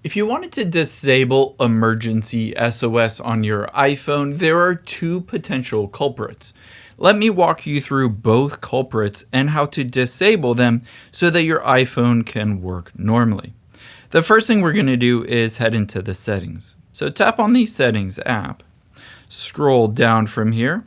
If you wanted to disable emergency SOS on your iPhone, there are two potential culprits. Let me walk you through both culprits and how to disable them so that your iPhone can work normally. The first thing we're going to do is head into the settings. So tap on the settings app, scroll down from here,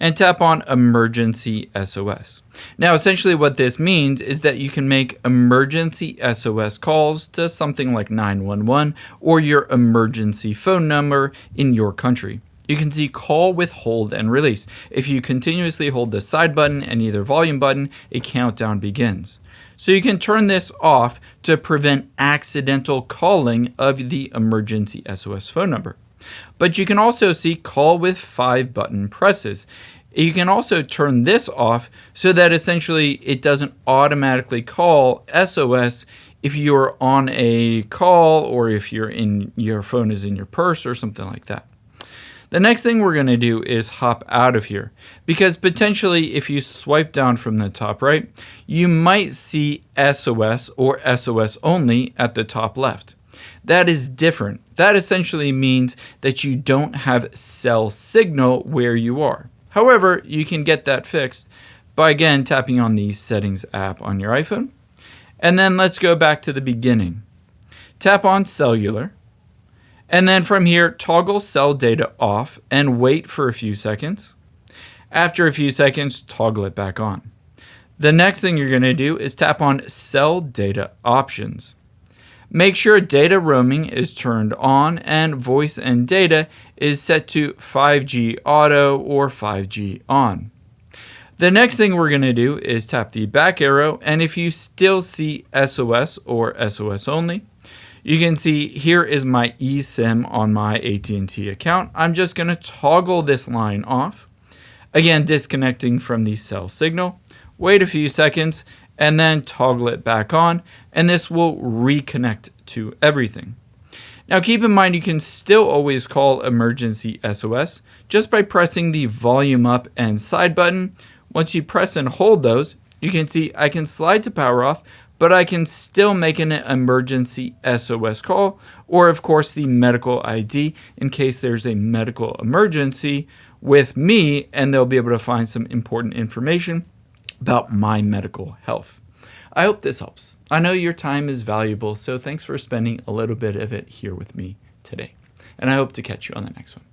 and tap on Emergency SOS. Now, essentially what this means is that you can make emergency SOS calls to something like 911 or your emergency phone number in your country. You can see call with hold and release. If you continuously hold the side button and either volume button, a countdown begins. So you can turn this off to prevent accidental calling of the emergency SOS phone number. But you can also see call with 5 button presses. You can also turn this off so that essentially it doesn't automatically call SOS if you're on a call or if your phone is in your purse or something like that. The next thing we're going to do is hop out of here because potentially if you swipe down from the top right, you might see SOS or SOS only at the top left. That is different. That essentially means that you don't have cell signal where you are. However, you can get that fixed by again tapping on the settings app on your iPhone. And then let's go back to the beginning. Tap on cellular. And then from here, toggle cell data off and wait for a few seconds. After a few seconds, toggle it back on. The next thing you're going to do is tap on cell data options. Make sure data roaming is turned on and voice and data is set to 5G auto or 5G on. The next thing we're going to do is tap the back arrow, and if you still see SOS or SOS only, you can see here is my eSIM on my AT&T account. I'm just going to toggle this line off. Again, disconnecting from the cell signal. Wait a few seconds and then toggle it back on, and this will reconnect to everything. Now keep in mind you can still always call emergency SOS just by pressing the volume up and side button. Once you press and hold those, you can see I can slide to power off, but I can still make an emergency SOS call, or of course the medical ID in case there's a medical emergency with me and they'll be able to find some important information about my medical health. I hope this helps. I know your time is valuable, so thanks for spending a little bit of it here with me today. And I hope to catch you on the next one.